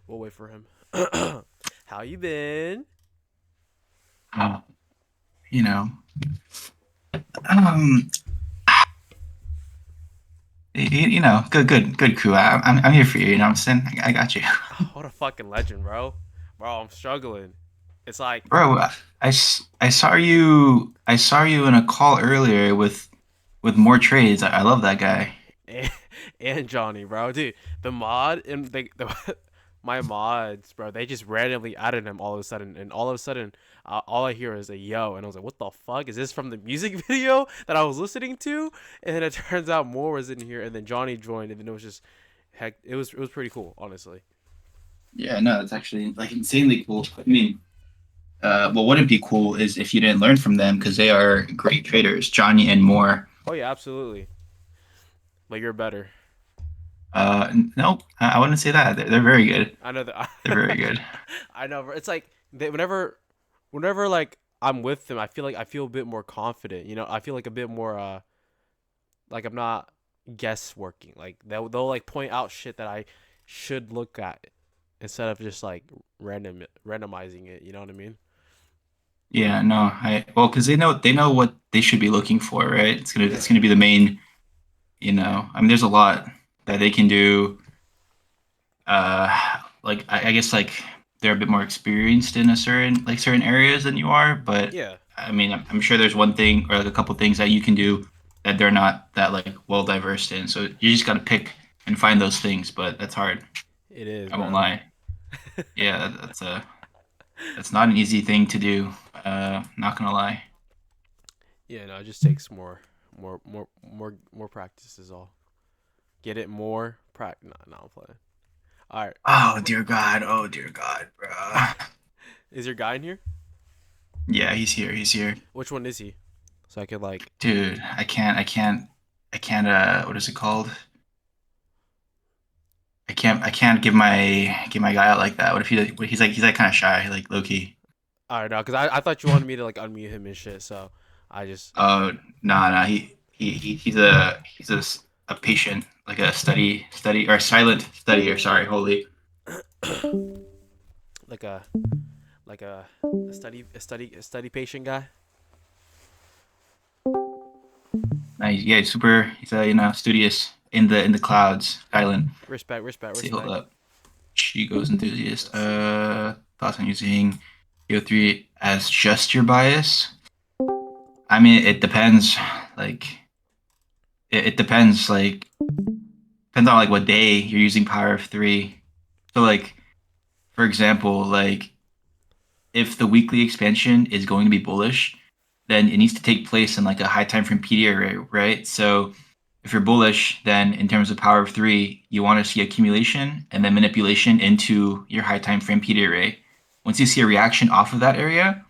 We'll wait for him. How you been? Uh, you know, um, good crew. I'm here for you. You know what I'm saying? I got you, Oh, what a fucking legend, bro. Bro, I'm struggling. It's like bro. I saw you in a call earlier with more trades. I love that guy. and, and Johnny, bro, dude. The mod and my mods, bro. They just randomly added him all of a sudden, and all of a sudden, all I hear is a yo, and I was like, "What the fuck is this from the music video that I was listening to?" And then it turns out more was in here, and then Johnny joined, and then it was just heck. It was pretty cool, honestly. Yeah, no, it's actually like insanely cool. I mean, what wouldn't be cool is if you didn't learn from them because they are great traders, Johnny and more. Oh yeah, absolutely. But you're better. Nope, I wouldn't say that. They're very good. I know They're that. very good. I know. Bro. It's like whenever like I'm with them, I feel a bit more confident. I feel like a bit more like I'm not guessworking. Like they'll like point out shit that I should look at instead of just like randomizing it. You know what I mean? Yeah, no, because they know what they should be looking for, right? Yeah. It's gonna be the main. I mean, there's a lot that they can do. Like I guess like they're a bit more experienced in a certain areas than you are, but Yeah. I mean, I'm sure there's one thing or like a couple things that you can do that they're not that like well diversed in. So you just gotta pick and find those things, but that's hard. It is, I won't bro. lie. Yeah, that's not an easy thing to do. Not gonna lie. Yeah. No, it just takes more practice is all. Get it more practice. No, I'm playing. All right. Oh dear God. Oh dear God, bro. Is your guy in here? Yeah, he's here. He's here. Which one is he? So I could like. Dude, I can't what is it called? I can't give my guy out like that. What he's like kind of shy, like low key. I don't know, cause I thought you wanted me to like unmute him and shit. So I just Oh, nah, he's a patient, like a study or silent studier, sorry, holy. like a like a study patient guy. Nah, yeah, super he's studious in the clouds, silent. Respect, respect, Let's see, hold respect. up. Chico's enthusiast. Let's see. Thoughts on using PO3 as just your bias? I mean, it depends. Like, it depends. Like, depends on like what day you're using Power of Three. So, like, for example, like if the weekly expansion is going to be bullish, then it needs to take place in like a high time frame PD array, right? So, if you're bullish, then in terms of Power of Three, you want to see accumulation and then manipulation into your high time frame PD array. Once you see a reaction off of that area,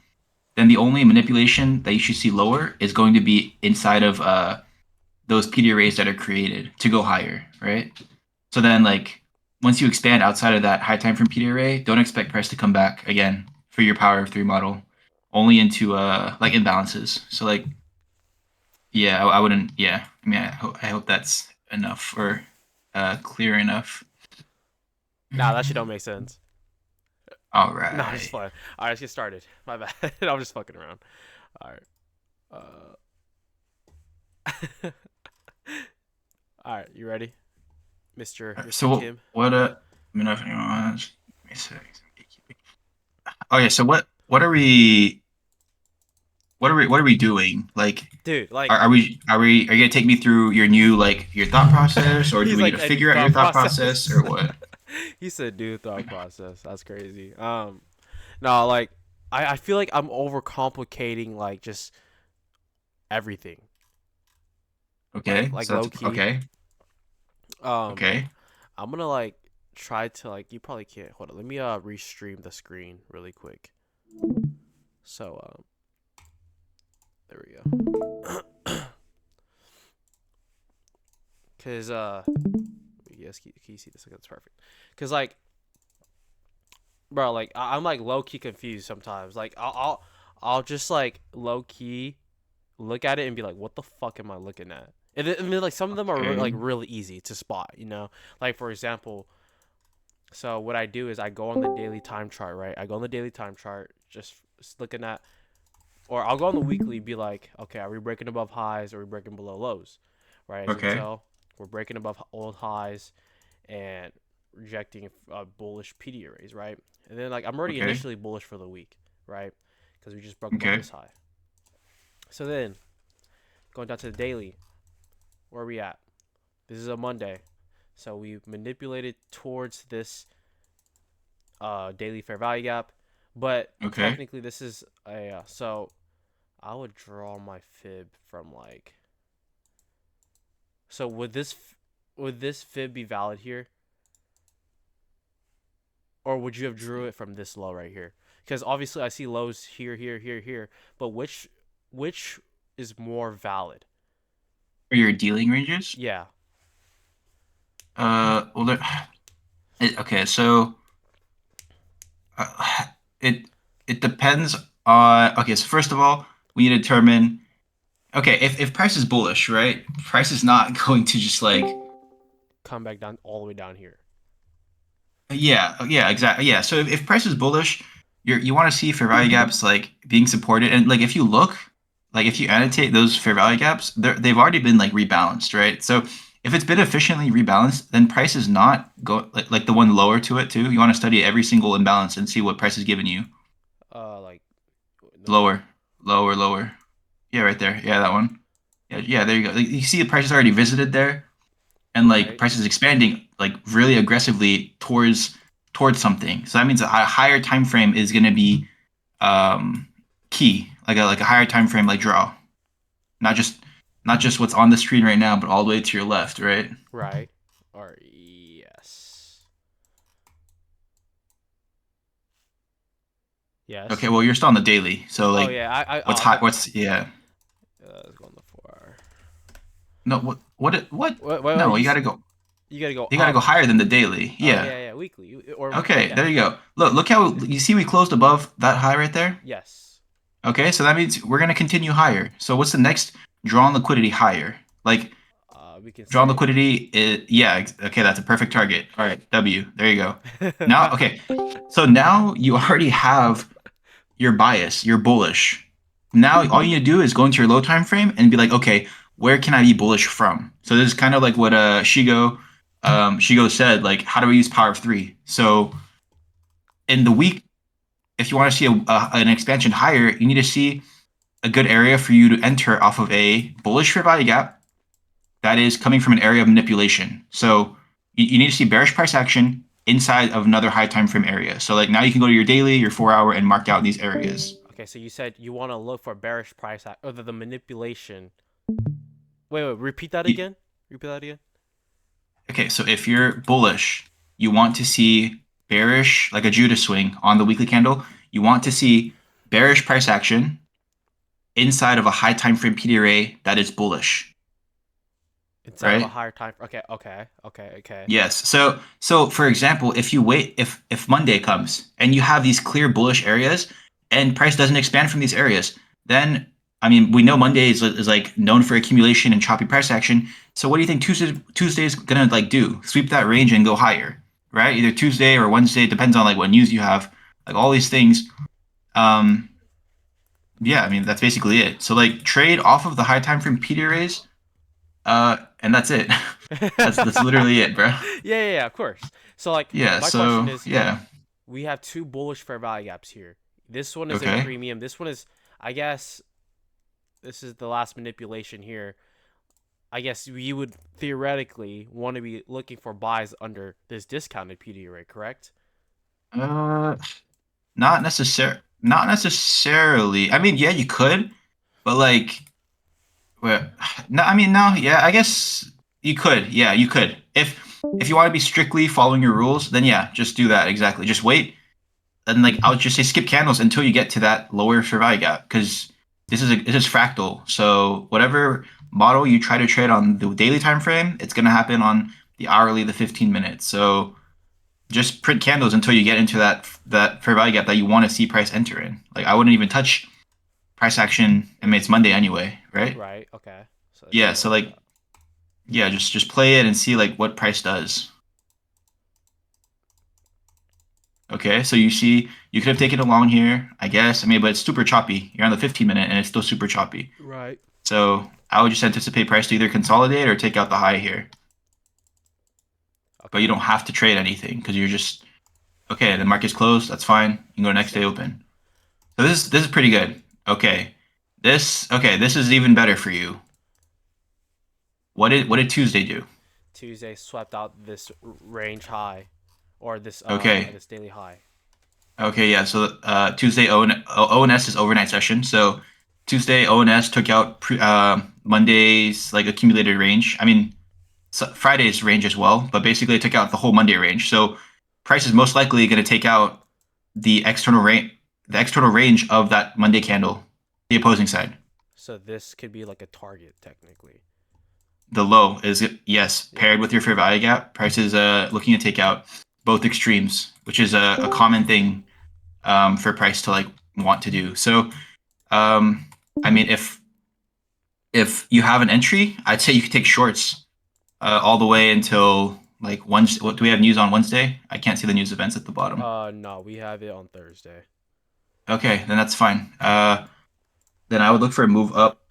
then the only manipulation that you should see lower is going to be inside of those PD arrays that are created to go higher, right? So then, like, once you expand outside of that high time frame PD array, don't expect price to come back again for your Power of Three model, only into like imbalances. So like, yeah, I wouldn't. Yeah, I mean, I hope that's enough or clear enough. Nah, that shit don't make sense. All Nah, I'm just right. fine. All right, let's get started. My bad. I'm just fucking around. All right. Uh. All right, you ready, Mister So Kim? what? I mean, if anyone wants, let me see. Okay, so what are we doing? Like, Dude, like are you gonna take me through your new like your thought process, or do he's we need like to a new figure out your thought thought process, process. or what? He said new thought process. That's crazy. No, like I feel like I'm overcomplicating like just everything. Like Okay, like so low that's key. okay. Um, Okay. I'm gonna like try to like you probably can't hold on. Let me restream the screen really quick. So there we go. Cause yes, can you see this? Okay, that's perfect. Cause like bro, like I'm like low key confused sometimes. Like I'll just like low key look at it and be like, what the fuck am I looking at? And I mean, like some of them are Okay. like really easy to spot. Like for example, So what I do is I go on the daily time chart, right? I go on the daily time chart, just looking at, or I'll go on the weekly, be like, okay, are we breaking above highs or are we breaking below lows, right? As you can Okay. tell, we're breaking above old highs and rejecting bullish PD arrays, right? And then like I'm already Okay. initially bullish for the week, right? Because we just broke above Okay. this high. So then going down to the daily, where are we at? This is a Monday, so we manipulated towards this daily fair value gap, but Okay. technically this is a so I would draw my fib from like, so would this fib be valid here, or would you have drew it from this low right here? Because obviously I see lows here, here, here, here, but which is more valid? For your dealing ranges? Yeah, Well, okay, so uh, it it depends on. Okay, so first of all, we need to determine. Okay, if price is bullish, right? Price is not going to just like. come back down all the way down here. Yeah, exactly. Yeah, so if price is bullish, you want to see fair value gaps like being supported, and like if you look, like if you annotate those fair value gaps, they've already been like rebalanced, right? So if it's been efficiently rebalanced, then price is not go like the one lower to it too. You want to study every single imbalance and see what price is giving you. Like the Lower, lower, lower. Yeah, right there. Yeah, that one. Yeah, there you go. Like, you see the price is already visited there, and like right, price is expanding like really aggressively towards something. So that means a higher time frame is going to be um, key, like a higher time frame like draw, not just not just what's on the screen right now, but all the way to your left, right? right, or yes, Okay, yes. well you're still on the daily, so Oh like yeah, what's oh, high? What's yeah? let's go on the 4 hour. No, what? What No, you you gotta go you gotta go up. higher than the daily. Oh Yeah. yeah, yeah, weekly or Okay, yeah, there you go. Look how you see we closed above that high right there. yes. Okay, so that means we're gonna continue higher. So what's the next draw on liquidity higher? Like We can draw on say liquidity, yeah, okay, that's a perfect target. All right, W. There you go. Now, okay, so now you already have your bias. You're bullish. Now all you need to do is go into your low time frame and be like, okay, where can I be bullish from? So this is kind of like what Shigo said. Like, how do we use power of three? So in the week, if you want to see an expansion higher, you need to see a good area for you to enter off of a bullish fair value gap that is coming from an area of manipulation. So you need to see bearish price action inside of another high time frame area. So like now you can go to your daily, your 4 hour, and mark out these areas. okay. So you said you want to look for bearish price or the manipulation. Wait, repeat that again. Repeat that again. Okay, so if you're bullish, you want to see bearish, like a Judah swing on the weekly candle. You want to see bearish price action inside of a high time frame PD array that is bullish, Inside of a right? higher time. Okay, okay, okay, okay. Yes. So for example, if you wait if Monday comes and you have these clear bullish areas and price doesn't expand from these areas, then I mean we know Monday is like known for accumulation and choppy price action. So what do you think Tuesday is gonna like do? Sweep that range and go higher, right? Either Tuesday or Wednesday, depends on like what news you have. Like all these things. Um yeah, I mean that's basically it. So like trade off of the high time frame PD arrays, and that's it. That's Yeah, literally it, bro. yeah, yeah. Of course. So like, Yeah, my question so is, yeah. we have two bullish fair value gaps here. This one is in Okay. premium. This one is, I guess, this is the last manipulation here. I guess you would theoretically want to be looking for buys under this discounted PD array, correct? Uh, not necessarily. I mean, yeah, you could, but like, well, no, I mean, no, yeah, I guess you could. Yeah, you could. If you want to be strictly following your rules, then yeah, just do that. Exactly. Just wait, and like I would just say skip candles until you get to that lower survival gap because this is fractal. So whatever model you try to trade on the daily time frame, it's gonna happen on the hourly, the 15 minutes. So just print candles until you get into that fair value gap that you want to see price enter in. Like I wouldn't even touch price action. I mean, it's Monday anyway, right? Right. Okay. So let's Yeah. take a So look at like, that. yeah, just play it and see like what price does. Okay, so you see, you could have taken it along here, I guess. I mean, but it's super choppy. You're on the 15 minute and it's still super choppy. Right. So I would just anticipate price to either consolidate or take out the high here. But you Okay. don't have to trade anything because you're just okay. The market's closed. That's fine. You can go next day Same. open. So this is pretty good. This is even better for you. What did Tuesday do? Tuesday swept out this range high, or Okay. this daily high. Okay, yeah. So Tuesday ONS is overnight session. So Tuesday ONS took out Monday's like accumulated range. I mean Friday's range as well, but basically it took out the whole Monday range. So price is most likely going to take out the external range of that Monday candle, the opposing side. So this could be like a target technically. The low is yes Yeah. paired with your fair value gap. Price is looking to take out both extremes, which is a common thing for price to like want to do. So um, I mean, if you have an entry, I'd say you could take shorts all the way until like Wednesday. What do we have news on Wednesday? I can't see the news events at the bottom. No, we have it on Thursday. Okay, then that's fine. Then I would look for a move up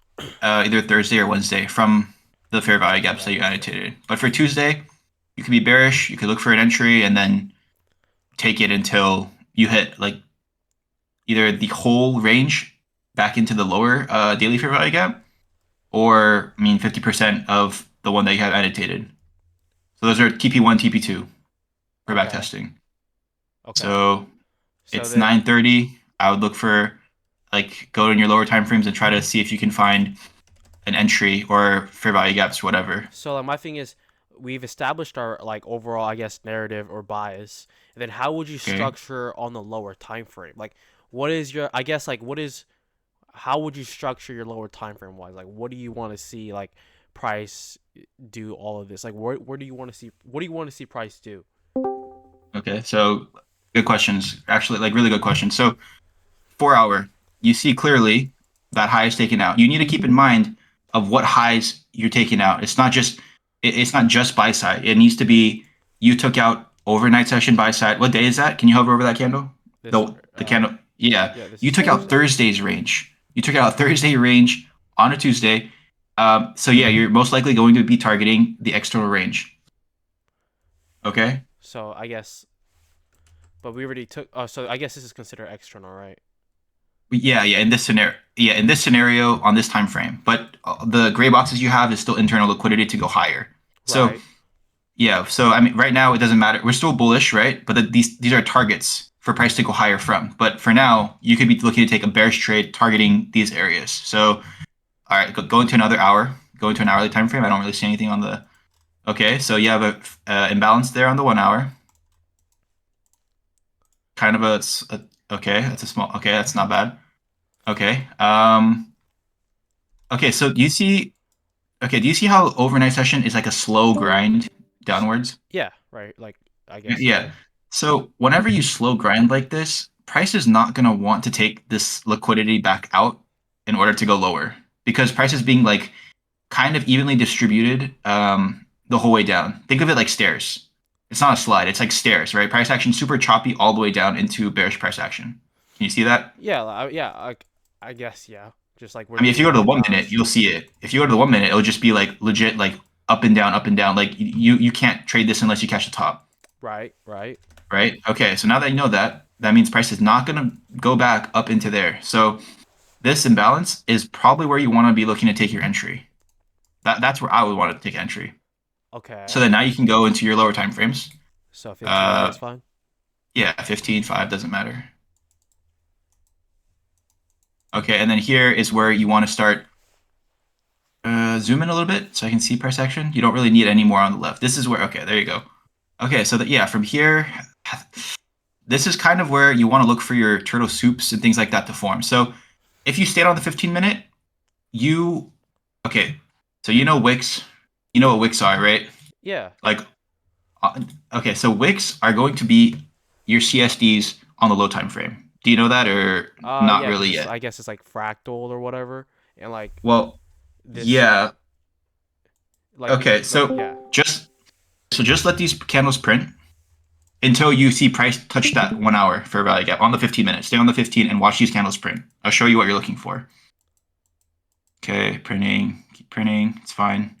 either Thursday or Wednesday from the fair value gaps that Right. you Okay. annotated. But for Tuesday, you could be bearish. You could look for an entry and then take it until you hit like either the whole range back into the lower daily fair value gap, or I mean 50% of the one that you have annotated. So those are TP1, TP2 for Okay. backtesting. Okay. So So it's then, 9:30. I would look for like go in your lower time frames and try to see if you can find an entry or fair value gaps, whatever. so like my thing is, we've established our like overall, I guess, narrative or bias. And then how would you Okay. structure on the lower time frame? Like, what is your? I guess like what is? How would you structure your lower time frame wise? Like, what do you want to see? Like, price do all of this? Like, where do you want to see? What do you want to see price do? Okay. So good questions. Actually, like really good questions. So 4 hour, you see clearly that high is taken out. You need to keep in mind of what highs you're taking out. It's not just buy side. It needs to be you took out overnight session buy side. What day is that? Can you hover over that candle? This The candle. Yeah. yeah, this You is took out Thursday. Thursday's range. You took out Thursday range on a Tuesday. So yeah, you're most likely going to be targeting the external range. Okay. So I guess, but we already took. Oh, so I guess this is considered external, right? Yeah, in this scenario on this time frame. But the gray boxes you have is still internal liquidity to go higher. So Right. yeah, so I mean, right now it doesn't matter. We're still bullish, right? But these are targets for price to go higher from. But for now, you could be looking to take a bearish trade targeting these areas. So all right, go into another hour. Go into an hourly time frame. I don't really see anything on the. Okay, so you have a imbalance there on the 1 hour. Kind of okay. That's a small. Okay, that's not bad. Okay. Okay, so do you see Okay, do you see how overnight session is like a slow grind downwards? Yeah. Right. Like I guess. Yeah. Yeah. So whenever you slow grind like this, price is not going to want to take this liquidity back out in order to go lower because price is being like kind of evenly distributed the whole way down. Think of it like stairs. It's not a slide, it's like stairs, right? Price action super choppy all the way down into bearish price action. Can you see that? Yeah. Yeah. I guess. Yeah. Just like we're I mean, if you doing go to the more 1 minute, balance. you'll see it. If you go to the 1 minute, it'll just be like legit, like up and down, up and down. Like you can't trade this unless you catch the top, Right. Right. right? Okay, so now that you know that, that means price is not gonna go back up into there. So this imbalance is probably where you want to be looking to take your entry. That's where I would want to take entry. So Okay. then now you can go into your lower time frames. So 15 minute Uh, is fine. yeah, 15, 5 doesn't matter. Okay, and then here is where you want to start zoom in a little bit so I can see price action. You don't really need any more on the left. This is where, okay, there you go. Okay, so that, yeah, from here, this is kind of where you want to look for your turtle soups and things like that to form. So if you stayed on the 15 minute, you, okay, so you know what wicks are, right? Yeah. Yeah. Like, uh, okay, so wicks are going to be your CSDs on the low time frame. Do you know that or not Yeah. Because really it's yet? I guess it's like fractal or whatever, and like Well, this yeah. like Okay, like yeah. just let these candles print. until you see price touch that 1 hour fair value gap on the 15 minutes. Stay on the 15 and watch these candles print. I'll show you what you're looking for. Okay, printing, keep printing. It's fine.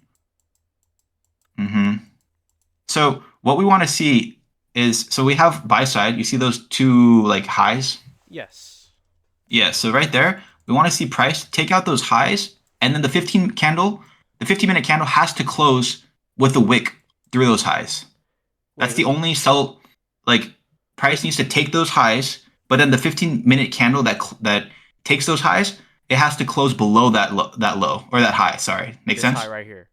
So what we want to see is, so we have buy side. You see those two like highs? Yes. Yeah. So right there, we want to see price take out those highs, and then the 15-minute candle has to close with a wick through those highs. That's Wait. the only sell. Like price needs to take those highs, but then the 15-minute candle that takes those highs, it has to close below that low or that high. Sorry, make This high sense? right here,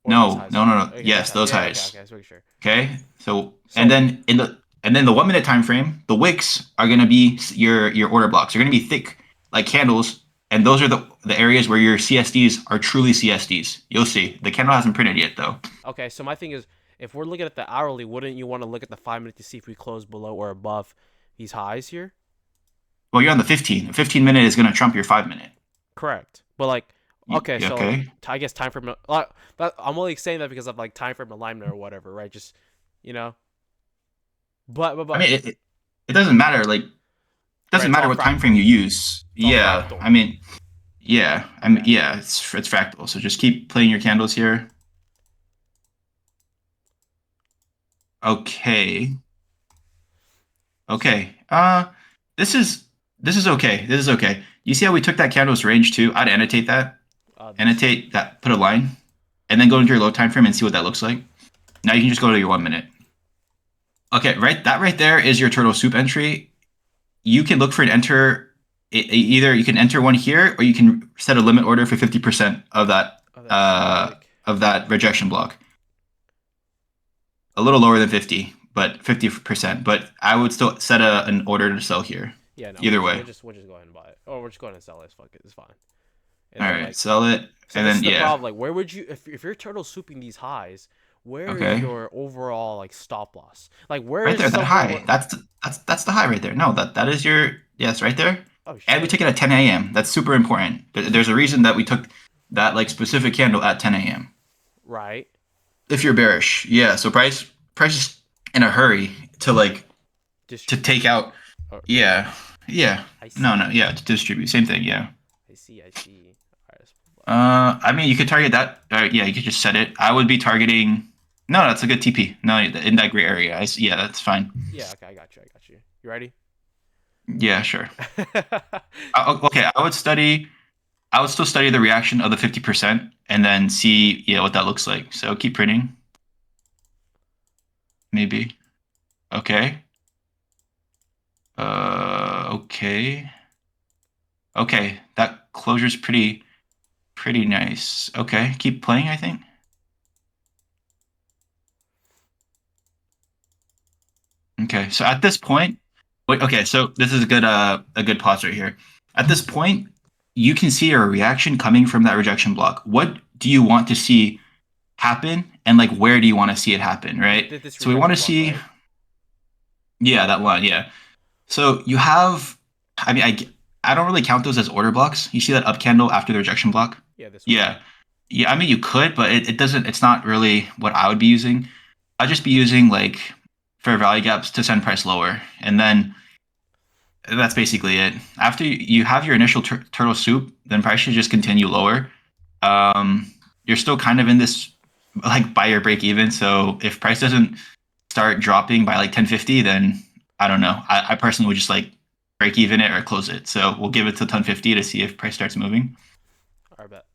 or this No, high. no, Sorry. no, no. Okay, this Yes, high. those Yeah. Okay. highs. Okay. Let's make sure. Okay. So So and then the 1 minute time frame, the wicks are gonna be your order blocks. They're gonna be thick like candles, and those are the areas where your CSDs are truly CSDs. You'll see. The candle hasn't printed yet though. okay. So my thing is, if we're looking at the hourly, wouldn't you want to look at the 5 minute to see if we close below or above these highs here? Well, you're on the 15. The 15-minute is gonna trump your 5 minute. Correct. But like, okay, You so like, okay? I guess time frame. I'm only saying that because of like time frame alignment or whatever, right? Just you know. I But mean, it doesn't matter. Like, it right, doesn't it's matter all what time frame fractal. you use. It's all Yeah, fractal. I mean, yeah, I mean, Okay. yeah, it's fractal. So just keep playing your candles here. Okay, okay. This is this is okay. This is okay. You see how we took that candle's range too? I'd annotate that. This. Annotate that. Put a line, and then go into your low time frame and see what that looks like. Now you can just go to your 1 minute. Okay, right. That right there is your turtle soup entry. You can look for an enter. Either you can enter one here, or you can set a limit order for 50% Oh, that soup wick. of that rejection block. A little lower than 50, but 50%. But I would still set an order to sell here. Yeah, no, Either way. we'll just go ahead and buy it. Or we're just going to sell it. Fuck it, it's fine. And All then right, like, sell it, so and this then is the yeah. problem. Like, where would you if you're turtle souping these highs? Where is Okay, your overall like stop loss? Like, where right is there, that somewhere high. where? That's the high right there. No, that is your yes, right there. Oh And we shit! took it at 10 a.m. That's super important. There's a reason that we took that like specific candle at 10 a.m. Right. If you're bearish, yeah. So price is in a hurry to like to Distribute. take out. Or, Yeah, yeah. I No, no, see. yeah. To distribute, same thing. Yeah. I see. I see. All right. Let's pull up. I mean, you could target that. Yeah, you could just set it. I would be targeting. No, that's a good TP. No, in that gray area. Yeah, that's fine. Yeah. Okay. I got you. I got you. You ready? Yeah, sure. Okay, I would study. I would still study the reaction of the 50% and then see, yeah, what that looks like. So keep printing. Maybe. Okay. Okay. Okay. That closure's pretty nice. Okay, keep playing, I think. Okay, so at this point, wait, okay, so this is a good pause right here. At this point, you can see a reaction coming from that rejection block. What do you want to see happen, and like where do you want to see it happen, right? This So we want rejection to block, see, right? yeah, that line, yeah. So you have, I mean, I don't really count those as order blocks. You see that up candle after the rejection block? Yeah. This one. Yeah, yeah. I mean, you could, but it doesn't. It's not really what I would be using. I'd just be using like fair value gaps to send price lower, and then that's basically it. After you have your initial turtle soup, then price should just continue lower. You're still kind of in this like buy or break even. So if price doesn't start dropping by like 1050, then I don't know. I personally would just like break even it or close it. So we'll give it to 1050 to see if price starts moving. All right. Bet.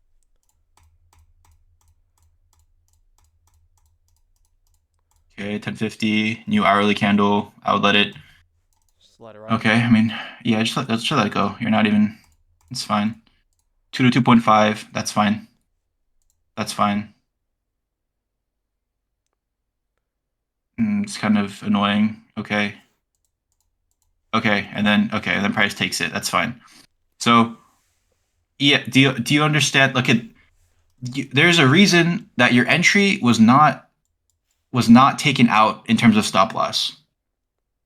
Okay, 1050, new hourly candle. I would let it. Just let it ride. Okay, I mean, yeah, just let it go. You're not even. It's fine. 2 to 2.5. That's fine. That's fine. It's kind of annoying. Okay. Okay, and then price takes it. That's fine. So yeah, do you understand? Look at there's a reason that your entry was not taken out in terms of stop loss.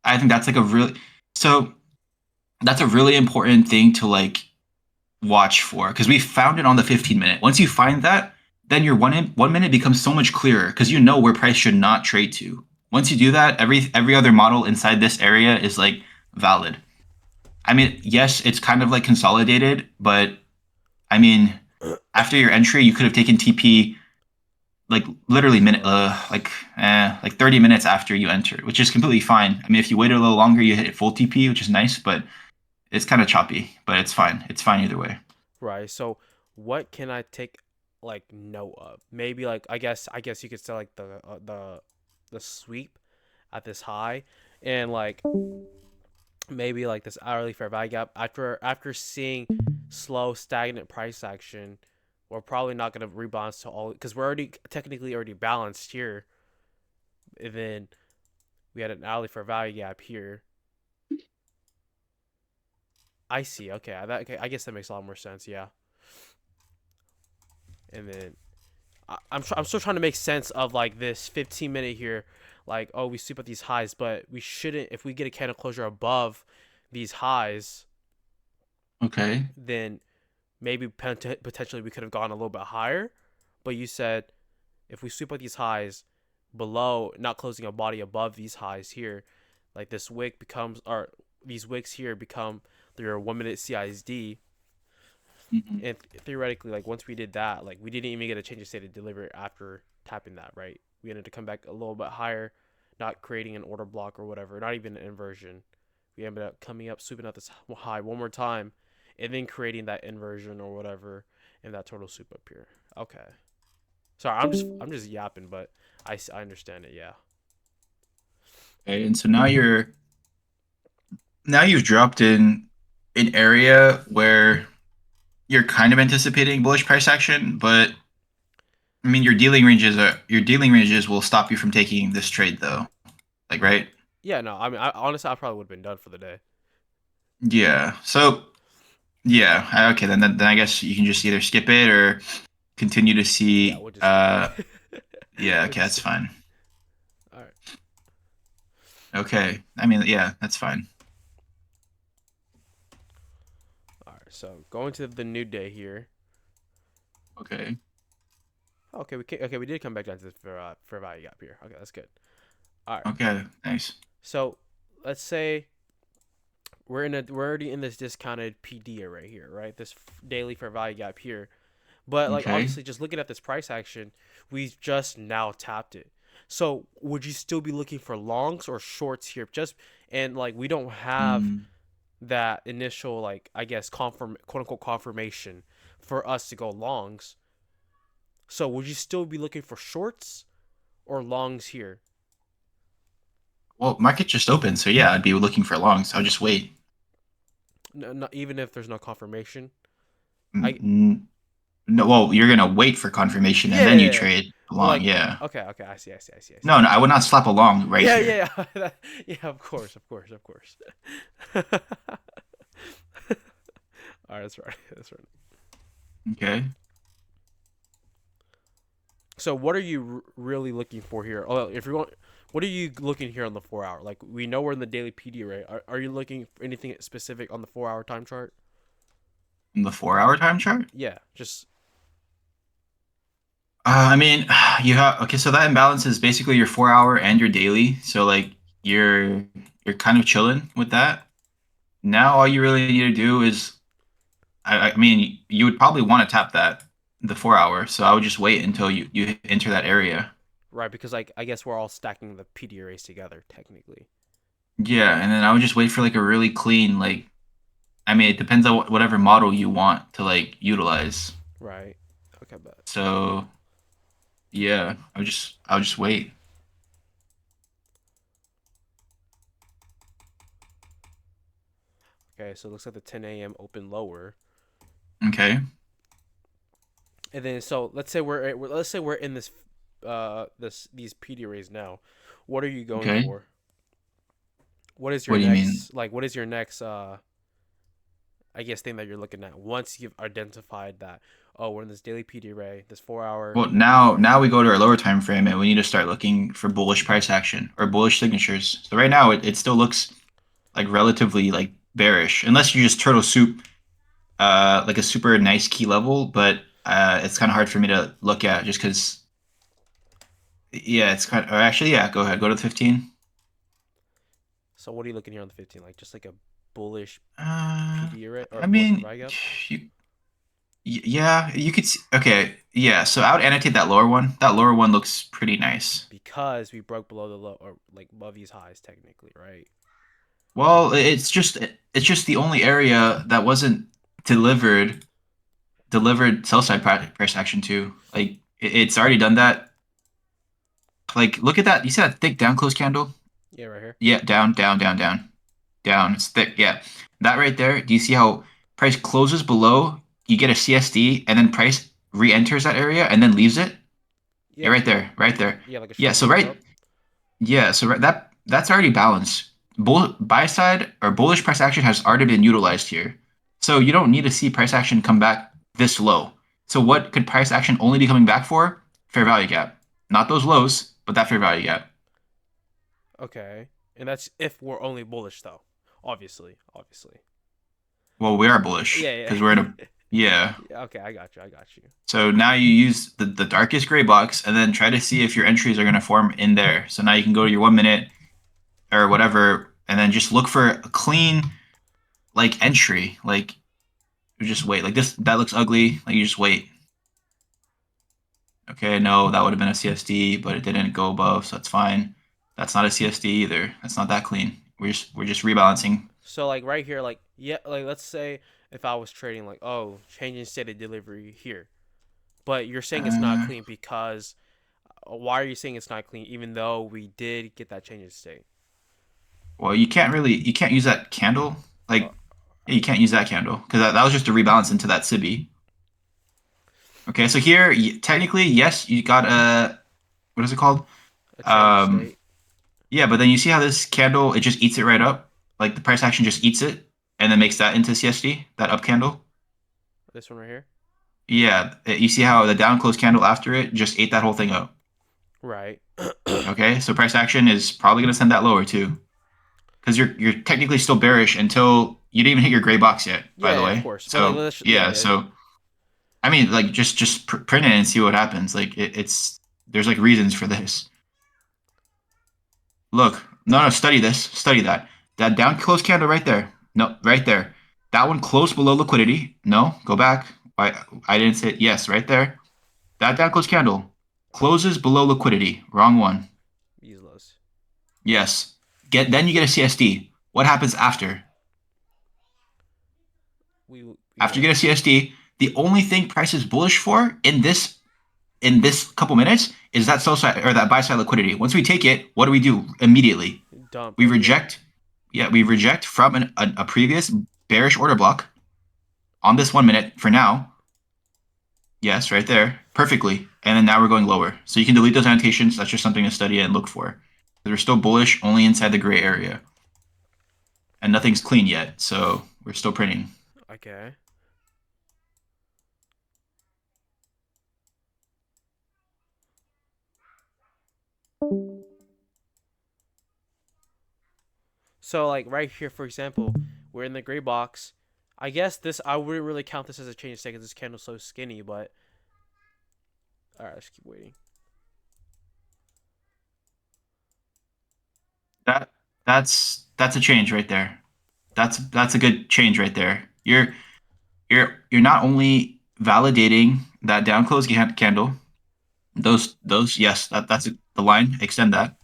I think that's like a really so that's a really important thing to like watch for because we found it on the 15 minute. Once you find that, then your 1 minute becomes so much clearer because you know where price should not trade to. once you do that, every other model inside this area is like valid. I mean, yes, it's kind of like consolidated, but I mean, after your entry, you could have taken TP like literally minute like 30 minutes after you enter, which is completely fine. I mean, if you waited a little longer, you hit full TP, which is nice, but it's kind of choppy, but it's fine. It's fine either way. Right. So what can I take like note of? Maybe like I guess you could say like the sweep at this high and like maybe like this hourly fair value gap after seeing slow stagnant price action, we're probably not going to rebalance to all because we're already technically already balanced here. And then we had an hourly fair value gap here. I see. Okay, okay, I guess that makes a lot more sense. Yeah. And then I'm still trying to make sense of like this 15 minute here, like oh we sweep at these highs, but we shouldn't if we get a candle closure above these highs, Okay. then maybe potentially we could have gone a little bit higher. But you said if we sweep at these highs below, not closing a body above these highs here, like this wick becomes or these wicks here become their 1 minute CISD. Mhm. And theoretically, like once we did that, like we didn't even get a change of state to deliver after tapping that, right? We ended to come back a little bit higher, not creating an order block or whatever, not even an inversion. We ended up coming up, sweeping out this high one more time, and then creating that inversion or whatever, and that total sweep up here. Okay. Sorry, I'm just yapping, but I understand it. Yeah. Okay. And so now you've dropped in an area where you're kind of anticipating bullish price action, but I mean your dealing ranges will stop you from taking this trade though. Like right? Yeah. No. I mean, honestly, I probably would have been done for the day. Yeah. So yeah, okay, then I guess you can just either skip it or continue to Yeah, see we'll just skip it. yeah, We'll okay, just that's skip it. fine. All right. Okay. I mean, yeah, that's fine. All right. So going to the new day here. Okay. Okay, we did come back down to the fair value gap here. Okay, that's good. All right. Okay, nice. So let's say we're already in this discounted PD array here, right? This daily fair value gap here. But like Okay. obviously, just looking at this price action, we've just now tapped it. So would you still be looking for longs or shorts here? Just and like we don't have Mm. that initial like I guess confirm quote unquote confirmation for us to go longs. So would you still be looking for shorts or longs here? Well, market just opened, so yeah, I'd be looking for longs. I'll just wait. No, not even if there's no confirmation. I Mm, no, well, you're gonna wait for confirmation and yeah, then you yeah, yeah. trade But long. like Yeah. okay, okay, I see, I see, I see, I see. No, no, I would not slap a long right Yeah, here. yeah, yeah. Yeah, of course, of course, of course. All right, that's right. That's right. Okay. So, what are you really looking for here? Oh, if you're going, what are you looking here on the 4 hour? Like, we know we're in the daily PD array. Are you looking for anything specific on the 4 hour time chart? In the 4 hour time chart? Yeah, just I mean, you have okay, so that imbalance is basically your 4 hour and your daily. So like you're kind of chilling with that. Now all you really need to do is I mean, you would probably want to tap that the 4 hour. So I would just wait until you enter that area. right because like I guess we're all stacking the PD arrays together technically. Yeah, and then I would just wait for like a really clean like I mean, it depends on whatever model you want to like utilize. Right. Okay, but So yeah, I'll just wait. okay, so it looks like the 10 a.m. open lower. Okay. And then so let's say we're in this these PD arrays now. What are you going Okay. for? What is your What do you mean? next like what is your next I guess thing that you're looking at once you've identified that oh we're in this daily PD array, this 4 hour. Well, now we go to our lower time frame and we need to start looking for bullish price action or bullish signatures. So right now it still looks like relatively like bearish, unless you just turtle soup like a super nice key level, but it's kind of hard for me to look at just because Yeah, it's kind of, or actually, yeah, go ahead. Go to the 15. So what are you looking here on the 15? Like just like a bullish Uh, PD array or I bullish mean, provide gap? you, yeah, you could see, okay, yeah. So I would annotate that lower one. That lower one looks pretty nice. Because we broke below the low or like above these highs technically, right? Well, it's just the only area that wasn't delivered delivered sell side price action to. Like it's already done that. Like look at that. You see that thick down close candle? Yeah, right here. Yeah, down, down, down, down, down. It's thick. Yeah, that right there. Do you see how price closes below? You get a CSD, and then price re-enters that area and then leaves it. Yeah, Yeah, right there, right there. yeah, like a Yeah, strong so pump right, up. yeah, so right, that's already balanced. Buy side or bullish price action has already been utilized here. So you don't need to see price action come back this low. So what could price action only be coming back for? Fair value gap. Not those lows, but that fair value gap. Okay, and that's if we're only bullish though. Obviously, obviously. Well, we are bullish Yeah, because we're in a yeah. yeah. Yeah, okay, I got you. I got you. So now you use the darkest gray box and then try to see if your entries are going to form in there. So now you can go to your 1 minute or whatever and then just look for a clean like entry. Like you just wait. Like this that looks ugly. Like you just wait. Okay, no, that would have been a CSD, but it didn't go above, so that's fine. That's not a CSD either. That's not that clean. We're just rebalancing. So like right here, like yeah, like let's say if I was trading like changing state of delivery here, but you're saying it's not Uh, clean because why are you saying it's not clean even though we did get that change in state? well, you can't use that candle. Uh, Like you can't use that candle because that was just a rebalance into that SIBI. Okay, so here technically yes, you got a what is it called? a change in Um, state. yeah, but then you see how this candle it just eats it right up. Like the price action just eats it and then makes that into CSD, that up candle. This one right here. Yeah, you see how the down close candle after it just ate that whole thing up. Right. Okay, so price action is probably going to send that lower too, because you're technically still bearish until you didn't even hit your gray box yet. By Yeah, the yeah, of way, course. But like, so let's yeah, yeah, yeah. so I mean, like just print it and see what happens. Like it's there's like reasons for this. Look, no, no, study this, study that. That down close candle right there. No, right there. That one close below liquidity. No, go back. I didn't say it. Yes, right there. That down close candle closes below liquidity. Wrong one. These lows. Yes. Then you get a CSD. What happens after? We After you what? get a CSD, the only thing price is bullish for in this couple minutes is that sell side or that buy side liquidity. Once we take it, what do we do immediately? Dump We right here. reject. Yeah, we reject from a previous bearish order block on this 1 minute for now. Yes, right there, perfectly. And then now we're going lower. So you can delete those annotations. That's just something to study and look for. We're still bullish only inside the gray area, and nothing's clean yet. So we're still printing. Okay. So like right here, for example, we're in the gray box. I guess this I wouldn't really count this as a change of state because this candle's so skinny. But all right, let's keep waiting. That that's a change right there. That's a good change right there. You're not only validating that down close candle. Those yes, that's the line. Extend that.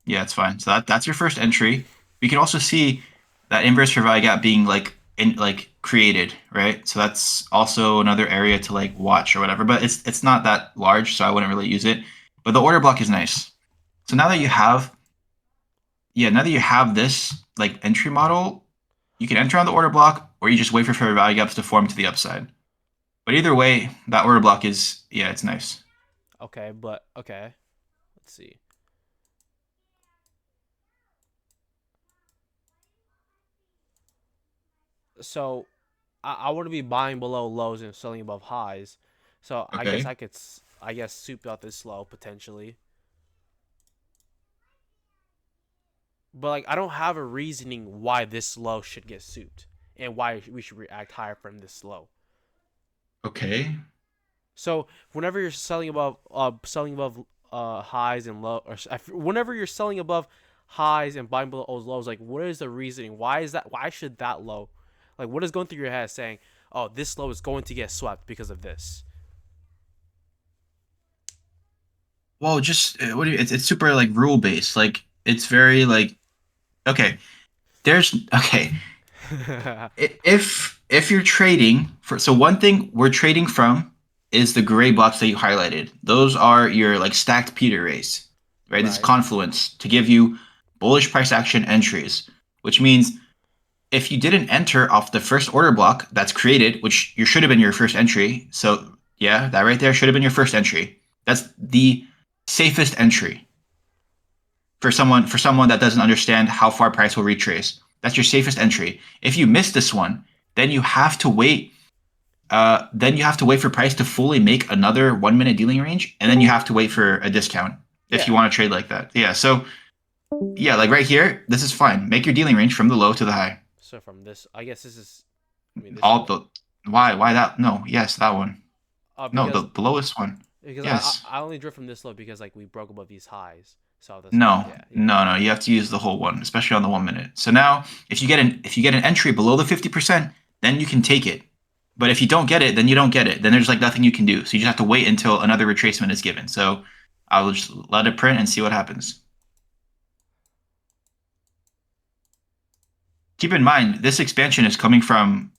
Yeah, it's fine. So that's your first entry. We can also see that inverse fair value gap being like created, right? So that's also another area to like watch or whatever. But it's not that large, so I wouldn't really use it. But the order block is nice. So now that you Okay. have yeah, now that you have this like entry model, you can enter on the order block or you just wait for fair value gaps to form to the upside. But either way, that order block is yeah, it's nice. Okay, but okay. Let's see. So I want to be buying below lows and selling above highs. So I guess Okay. I could I guess soup out this low potentially. But like I don't have a reasoning why this low should get souped and why we should react higher from this low. Okay. So whenever you're selling above highs and low, or whenever you're selling above highs and buying below those lows, like what is the reasoning? Why is that? Why should that low? Like what is going through your head saying, oh, this low is going to get swept because of this? Well, just what do you, it's super like rule based. Like it's very like okay, there's okay. If you're trading for so one thing we're trading from is the gray blocks that you highlighted. Those are your like stacked Peter rays, right? This is Right. confluence to give you bullish price action entries, which means if you didn't enter off the first order block that's created, which you should have been your first entry. So yeah, that right there should have been your first entry. That's the safest entry for someone that doesn't understand how far price will retrace. That's your safest entry. If you miss this one, then you have to wait. Then you have to wait for price to fully make another 1 minute dealing range, and then you have to wait for a discount if you Yeah. want to trade like that. Yeah. So yeah, like right here, this is fine. Make your dealing range from the low to the high. So from this, I guess this is. I mean, this should All be the this why one. that no yes that one no Because the lowest one because yes I only drift from this low because like we broke above these highs. So that's why. no Yeah. Yeah. no you have to use the whole one, especially on the 1 minute. So now if you get an entry below the 50%, then you can take it. But if you don't get it, then you don't get it. Then there's like nothing you can do. So you just have to wait until another retracement is given. So I'll just let it print and see what happens. Keep in mind, this expansion is coming from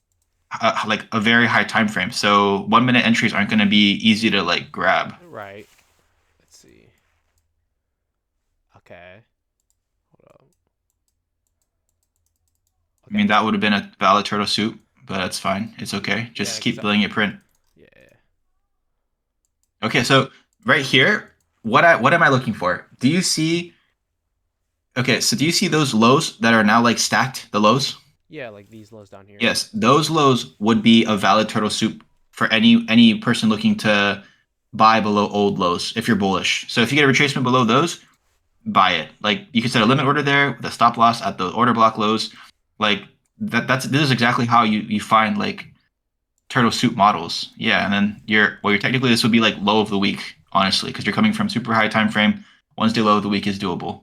like a very high time frame. So 1 minute entries aren't going to be easy to like grab. Right. Let's see. Okay. Hold up. I mean, Okay. that would have been a valid turtle soup, but that's fine. It's okay. Yeah. Just keep letting it print. Yeah. Okay, so right here, what am I looking for? Do you see? Okay, so do you see those lows that are now like stacked? The lows? Yeah. Like these lows down here. Yes, those lows would be a valid turtle soup for any person looking to buy below old lows if you're bullish. So if you get a retracement below those, buy it. Like you can set a limit order there with a stop loss at the order block lows. Like this is exactly how you find like turtle soup models. Yeah, and then you're technically this would be like low of the week, honestly, because you're coming from super high time frame. Wednesday low of the week is doable.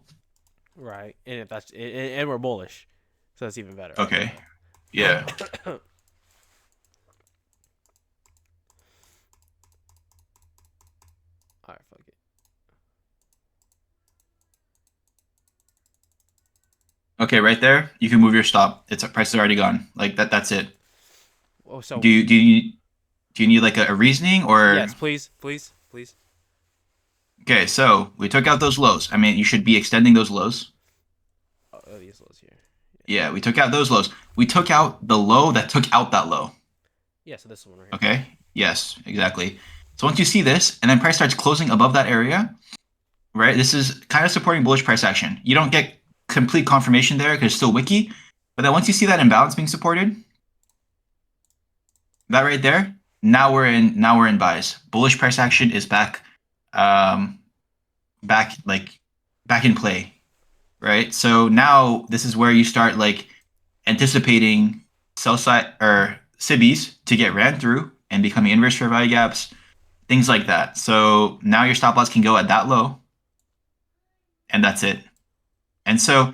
Right. And if that's and we're bullish, so that's even better. Okay. Yeah. All right. Fuck it. Okay, right there, you can move your stop. Its price is already gone. Like that's it. Oh, so Do you need like a reasoning or yes, please, please, please. okay, so we took out those lows. I mean, you should be extending those lows. Oh, these lows here. Yeah, we took out those lows. We took out the low that took out that low. Yeah. So this one right here. Okay? Yes, exactly. So once you see this, and then price starts closing above that area, right? This is kind of supporting bullish price action. You don't get complete confirmation there because it's still wiki, but then once you see that imbalance being supported, that right there, now we're in buys. Bullish price action is um, back back in play, right? So now this is where you start like anticipating sell side or SIBIs to get ran through and becoming inverse fair value gaps, things like that. So now your stop loss can go at that low, and that's it. And so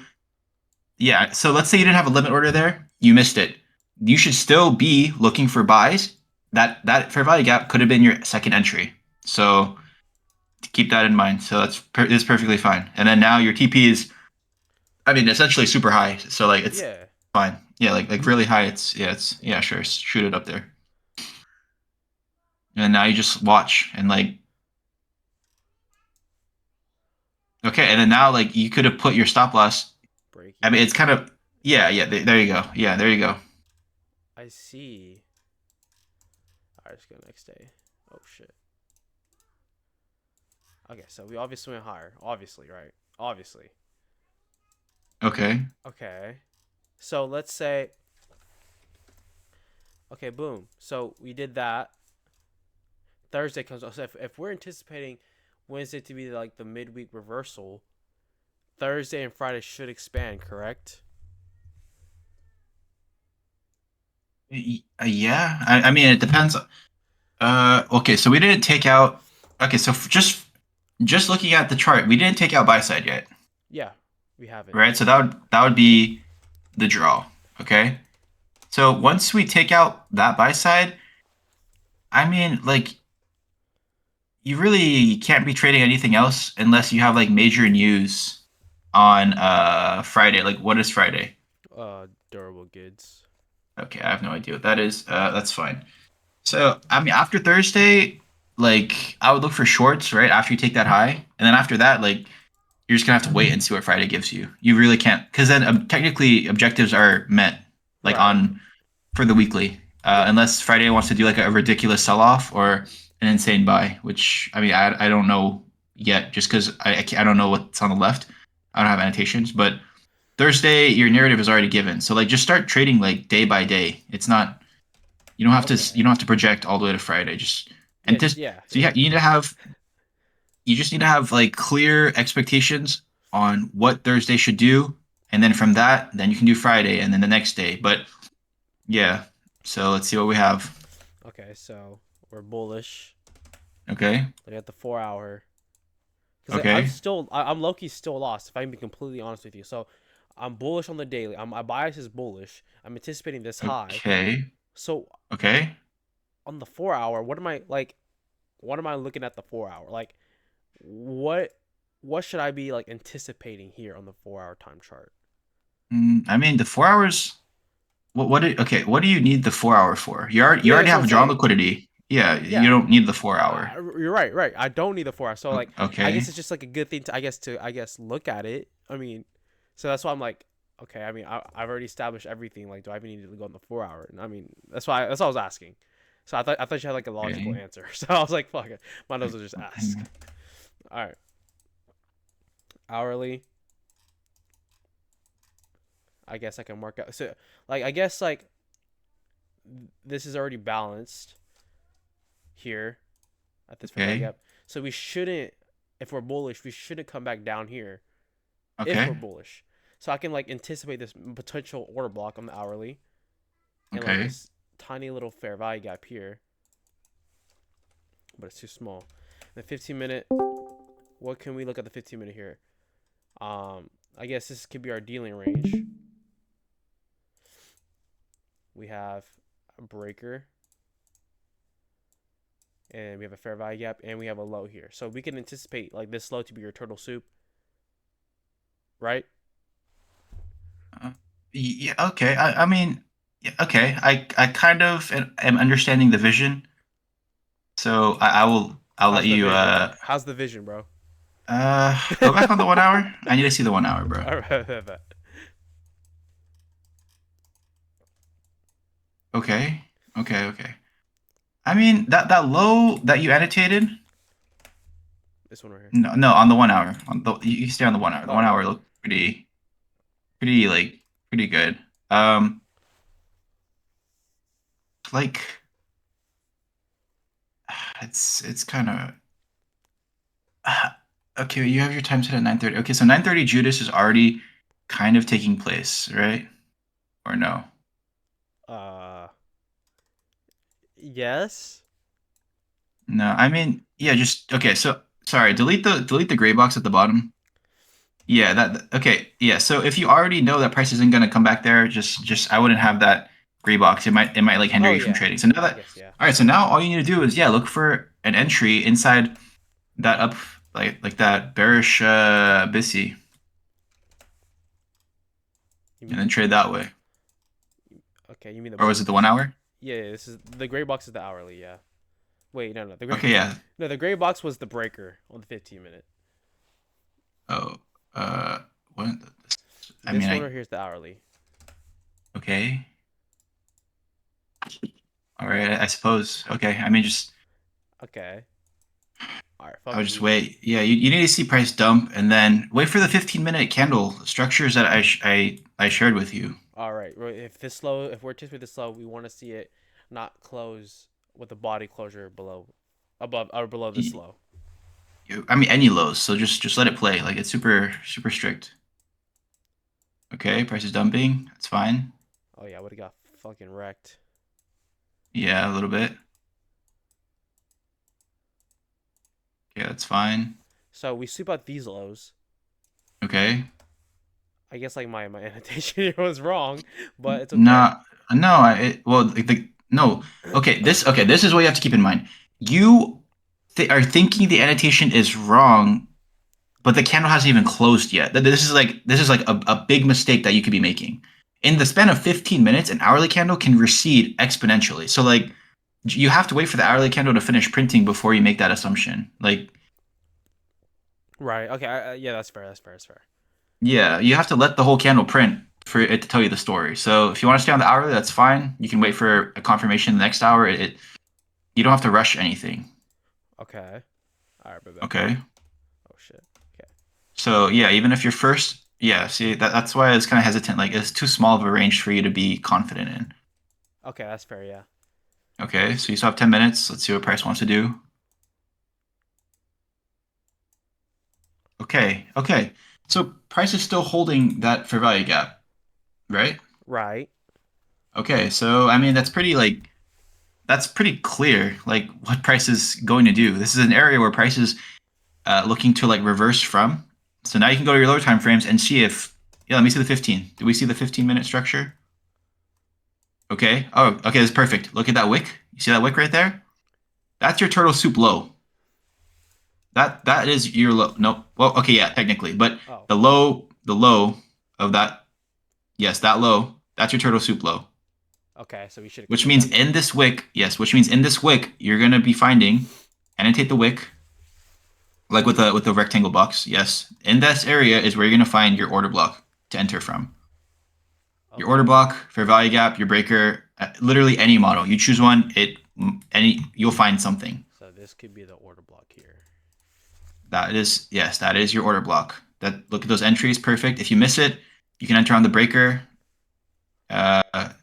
yeah, so let's say you didn't have a limit order there, you missed it. You should still be looking for buys. That fair value gap could have been your second entry. So keep that in mind. So that's perfectly fine. And then now your TP is, I mean, essentially super high. So like it's Yeah. fine. Yeah, like really high. It's yeah, sure, shoot it up there. And now you just watch and like okay, and then now like you could have put your stop loss. Break I mean, even. it's kind of yeah. There you go. Yeah, there you go. I see. All right, let's go next day. Oh shit. Okay, so we obviously went higher. Obviously, right? Obviously. Okay. Okay. So let's say. Okay, boom. So we did that. Thursday comes. So if we're anticipating Wednesday to be like the midweek reversal, Thursday and Friday should expand, correct? Yeah. I mean, it depends. Okay, so we didn't take out. Okay, so just just looking at the chart, we didn't take out buy side yet, Yeah, we haven't. right? So that would be the draw. Okay. So once we take out that buy side, I mean, like you really can't be trading anything else unless you have like major news on Friday. Like what is Friday? Durable goods. Okay, I have no idea what that is. That's fine. So I mean after Thursday, like I would look for shorts, right? After you take that high. And then after that, like you're just gonna have to wait and see what Friday gives you. You really can't because then technically objectives are met like Right. on for the weekly, Yeah. unless Friday wants to do like a ridiculous sell off or an insane buy, which I mean I don't know yet, just because I don't know what's on the left. I don't have annotations, but Thursday your narrative is already given, so like just start trading like day by day. It's not you Okay. don't have to project all the way to Friday. Just Yeah. and just Yeah. so Yeah. you need to have you just need to have like clear expectations on what Thursday should do, and then from that, then you can do Friday and then the next day. But yeah, so let's see what we have. Okay. So we're bullish. Okay. Look at the 4 hour. Because I'm Okay. still, I'm low key still lost. If I can be completely honest with you. So I'm bullish on the daily. My bias is bullish. I'm anticipating this high. Okay. So Okay. on the 4 hour, what am I like? What am I looking at the 4 hour? Like, what what should I be like anticipating here on the 4 hour time chart? I mean, the 4 hours. Okay, what do you need the 4 hour for? You Yeah, already that's what I'm have drawn saying. liquidity. Yeah, you Yeah, don't need the 4 hour. you're right, right. I don't need the 4 hour. So like, I guess Okay. it's just like a good thing to I guess look at it. I mean, so that's why I'm like, okay. I mean, I've already established everything. Like, do I even need to go on the 4 hour? And I mean, that's why I was asking. So I thought you had like a logical Okay. answer. So I was like, fuck it, might as well just ask. All right, hourly. I guess I can mark out. So like, I guess like this is already balanced here at this fair value Okay. gap. So we shouldn't, if we're bullish, we shouldn't come back down here if we're Okay. bullish. So I can like anticipate this potential order block on the hourly and like Okay. this tiny little fair value gap here, but it's too small. The 15 minute, what can we look at the 15 minute here? I guess this could be our dealing range. We have a breaker and we have a fair value gap and we have a low here. So we can anticipate like this low to be your turtle soup, right? Uh, yeah. Okay. I mean, yeah, okay. I kind of am understanding the vision. So I'll let How's the you vision? How's the vision, bro? go back on the 1 hour. I need to see the 1 hour, bro. All right. Okay. Okay. Okay. I mean that low that you annotated. This one right here. No, no, on the 1 hour. You stay on the 1 hour. The Oh one yeah. hour look pretty like pretty good. Um, like it's kind of okay. You have your time set at 9:30. Okay, so 9:30 Judas is already kind of taking place, right? Or no? Uh, yes. No, I mean, yeah, just okay. So sorry, delete the gray box at the bottom. Yeah, okay. Yeah, so if you already know that price isn't gonna come back there, just I wouldn't have that gray box. It might like hinder Oh you from yeah. trading. So now I that guess yeah. all right, so now all you need to do is yeah, look for an entry inside that up like that bearish Bissy You and mean then trade that way. okay? You mean the Or was it the 1 hour? yeah? This is the gray box is the hourly. Yeah. Wait, no, no. The gray Okay, yeah. no, the gray box was the breaker on the 15 minute. Oh, uh, what? I This mean, one right here is the hourly. okay, all right, I suppose. Okay, I mean, just Okay. All right. I would Fuck just you. wait. Yeah, you need to see price dump and then wait for the 15-minute candle structures that I shared with you. All right. If this slow, if we're anticipating this slow, we want to see it not close with the body closure below, above or below this Y- low. I mean, any lows. So just let it play. Like it's super strict. Okay, price is dumping. That's fine. Oh yeah, I would have got fucking wrecked. Yeah, a little bit. Yeah, that's fine. So we sweep out these lows. Okay. I guess like my annotation here was wrong, but it's okay. No, no. Well, no. Okay. This is what you have to keep in mind. You are thinking the annotation is wrong, but the candle hasn't even closed yet. This is like a big mistake that you could be making. In the span of 15 minutes, an hourly candle can recede exponentially. So like you have to wait for the hourly candle to finish printing before you make that assumption. Like Right. Okay. Yeah, that's fair. That's fair. That's fair. yeah, you have to let the whole candle print for it to tell you the story. So if you want to stay on the hourly, that's fine. You can wait for a confirmation the next hour. You don't have to rush anything. Okay. All right, bet. Okay. Oh shit. Okay. So yeah, even if you're first, yeah, see that's why I was kind of hesitant. Like it's too small of a range for you to be confident in. Okay, that's fair. Yeah. Okay, so you still have 10 minutes. Let's see what Price wants to do. Okay. So Price is still holding that fair value gap, right? Right. Okay, so I mean that's pretty clear, like what Price is going to do. This is an area where Price is looking to like reverse from. So now you can go to your lower time frames and see if yeah. Let me see the 15. Do we see the 15-minute structure? Okay. Oh, okay. That's perfect. Look at that wick. You see that wick right there? That's your turtle soup low. That is your low. No. Well, okay, yeah, technically, but Oh. the low of that, yes, that low. That's your turtle soup low. Okay. So we should Which expect means that in move. this wick, yes, which means in this wick, you're gonna be finding, annotate the wick, like with the rectangle box. Yes, in this area is where you're gonna find your order block to enter from. Your order Okay. block, fair value gap, your breaker, literally any model. You choose one, you'll find something. So this could be the order block here. That is yes, that is your order block. That look at those entries, perfect. If you miss it, you can enter on the breaker.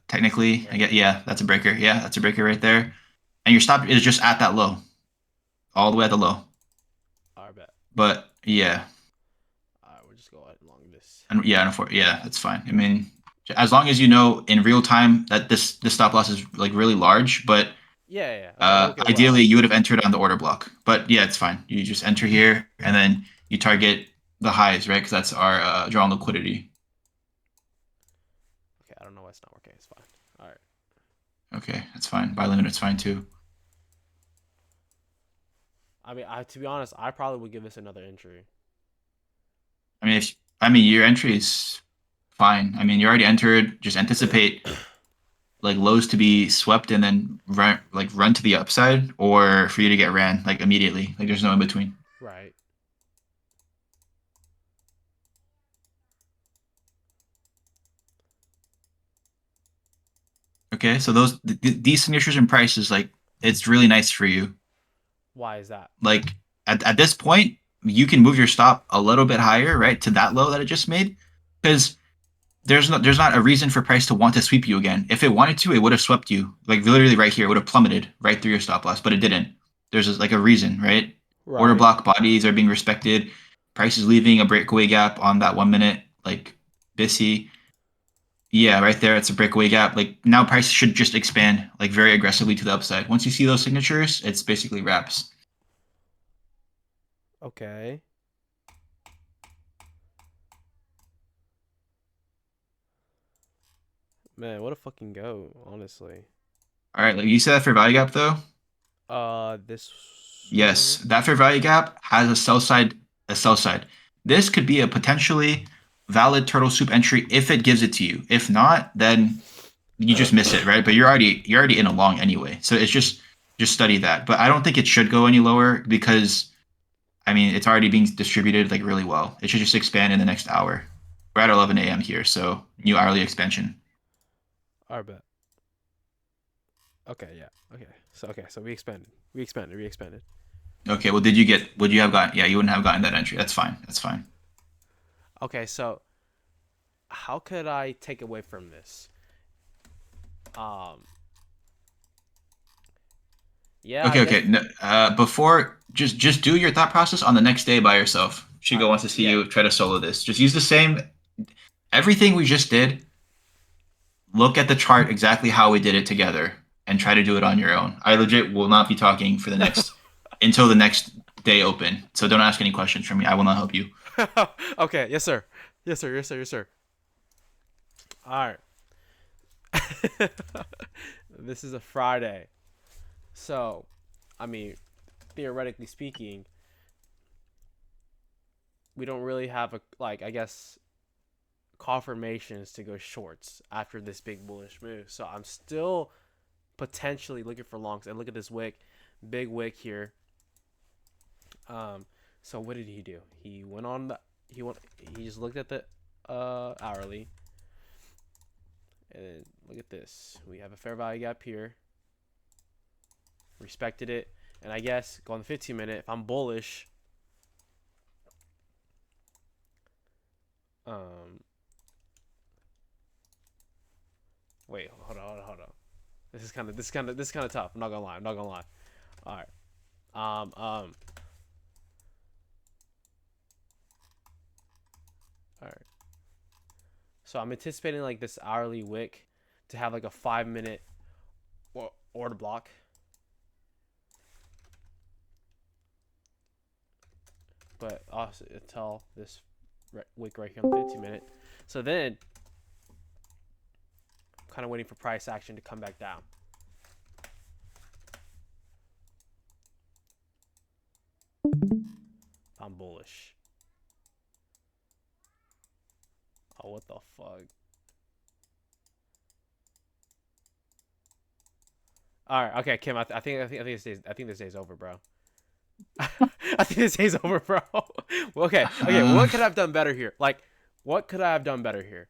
Technically, I Right. get yeah, that's a breaker. Yeah, that's a breaker right there. And your stop is just at that low, all the way at the low. All right, bet. But yeah, All right, we'll just go ahead along this. and yeah, that's fine. I mean, as long as you know in real time that this stop loss is like really large, but Yeah. Okay, we'll get well ideally on you would this. have entered on the order block. But yeah, it's fine. You just enter here and then you target the highs, right? Because that's our draw on liquidity. Okay, I don't know why it's not working. It's fine. All right. Okay, that's fine. Buy limit, it's fine too. I mean, to be honest, I probably would give this another entry. I mean your entry is fine. I mean you already entered. Just anticipate like lows to be swept and then run to the upside, or for you to get ran like immediately. Like there's no in between. Right. Okay, so these signatures and prices, like it's really nice for you. Why is that? Like at this point, you can move your stop a little bit higher, right, to that low that it just made, because there's not a reason for price to want to sweep you again. If it wanted to, it would have swept you like literally right here. It would have plummeted right through your stop loss, but it didn't. Like a reason, right? Order Right. block bodies are being respected. Price is leaving a breakaway gap on that 1 minute, like Bissy. Yeah, right there. It's a breakaway gap. Like now, price should just expand like very aggressively to the upside. Once you see those signatures, it's basically wraps. Okay. Man, what a fucking go, honestly. All right, like you said that for value gap though. This Yes, one. that fair value gap has a sell side. A sell side. This could be a potentially valid turtle soup entry if it gives it to you. If not, then you just miss it, right? But you're already in a long anyway. So it's just study that. But I don't think it should go any lower because I mean it's already being distributed like really well. It should just expand in the next hour. We're at 11 a.m. here, so new hourly expansion. I bet. Okay, yeah. So we expanded. We expanded. Okay, well, did you get? Would you have gotten? Yeah, you wouldn't have gotten that entry. That's fine. That's fine. Okay, so how could I take away from this? Um, yeah, I Okay, guess. okay. No, before, just do your thought process on the next day by yourself. All Shigo right. wants to see Yeah. you try to solo this. Just use the same everything we just did. Look at the chart exactly how we did it together, and try to do it on your own. I legit will not be talking for the next until the next day open. So don't ask any questions from me. I will not help you. Okay, yes sir. Yes sir, yes sir, yes sir. All right. This is a Friday. So, I mean, theoretically speaking, we don't really have a like I guess confirmations to go shorts after this big bullish move. So I'm still potentially looking for longs. And look at this wick, big wick here. Um, so what did he do? He went on the he just looked at the hourly, and then look at this. We have a fair value gap here. Respected it, and I guess go on the 15 minute. If I'm bullish, um, wait, hold on. This kind of tough. I'm not gonna lie. I'm not gonna lie. All right. Um, um. All right. So I'm anticipating like this hourly wick to have like a 5 minute order block. But also until this wick right here on the 15 minute. So then I'm kind of waiting for price action to come back down. I'm bullish. Oh, what the fuck? All right, okay, Kim. I think this day's over, bro. I think this day's over, bro. Well, okay. What could I have done better here? Like, what could I have done better here?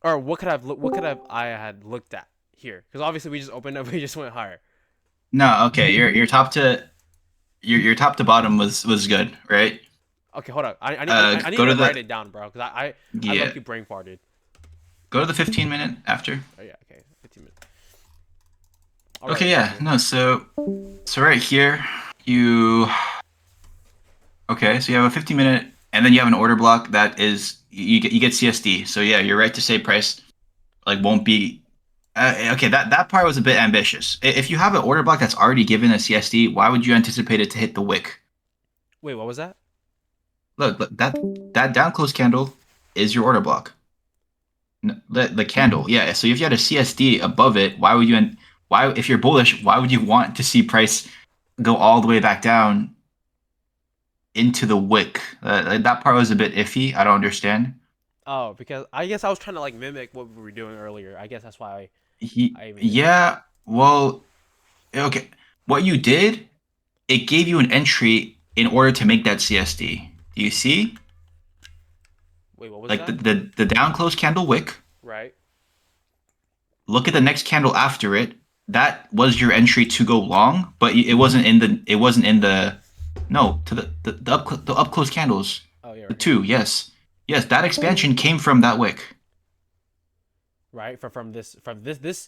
Or what could I had looked at here? Because obviously we just opened up, we just went higher. No, okay. Your top to bottom was good, right? Okay, hold up. I need Go to to write the it down, bro. Because I yeah. lucky brain farted. Go to the 15 minute after. Oh yeah, okay, 15 minutes. All right, Okay, yeah. cool. No, so right here you okay, so you have a 15 minute and then you have an order block that is you get CSD. So yeah, you're right to say price like won't be okay, that part was a bit ambitious. If you have an order block that's already given a CSD, why would you anticipate it to hit the wick? Wait, what was that? Look, that down close candle is your order block. The candle, yeah. So if you had a CSD above it, why if you're bullish, why would you want to see price go all the way back down into the wick? That part was a bit iffy. I don't understand. Oh, because I guess I was trying to like mimic what we were doing earlier. I guess that's why I even did that. Yeah, well, okay. What you did, it gave you an entry in order to make that CSD. Do you see? Wait, what was Like that? the down close candle wick. Right. Look at the next candle after it. That was your entry to go long, but it wasn't in the no to the up close candles. Oh yeah, The right here. two, yes, that expansion came from that wick. Right from this.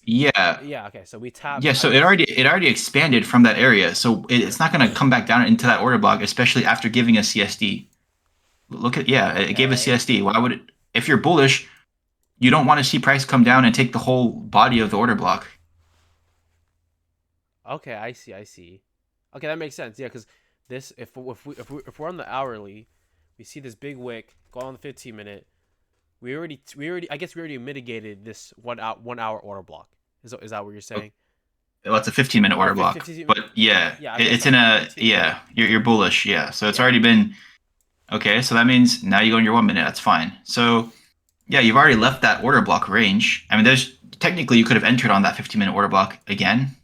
Yeah, Yeah. Okay. So we tapped. yeah. I So it guess. already it already expanded from that area, so it's not going to come back down into that order block, especially after giving a CSD. Look at yeah, it gave a Okay. CSD. Why would it? If you're bullish, you don't want to see price come down and take the whole body of the order block. Okay. I see. I see. Okay, that makes sense. Yeah, because this if we're on the hourly, we see this big wick go on the 15 minute. We already I guess we already mitigated this 1 hour order block. Is that what you're saying? Well, it's a 15-minute Or order block. 15. But yeah, Yeah, I guess it's in a 15 minute. yeah, you're bullish, yeah. So it's Yeah. already been okay, so that means now you go in your 1 minute, that's fine. So yeah, you've already left that order block range. I mean there's technically you could have entered on that 15-minute order block again.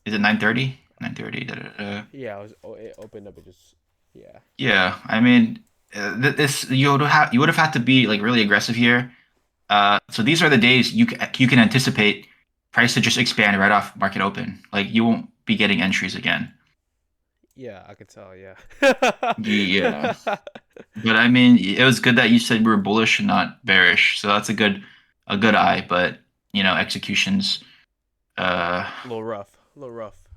Is it 9:30? 9:30. Da, da, da. Yeah, it opened up. It just yeah. Yeah, I mean this you would have had to be like really aggressive here. So these are the days you can anticipate price to just expand right off market open. Like you won't be getting entries again. Yeah, I could tell. Yeah. Yeah. But I mean, it was good that you said we were bullish and not bearish. So that's a good eye, but executions uh A little rough. A little rough.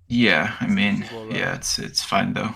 yeah, I mean, Execution's a little rough. yeah, it's fine though.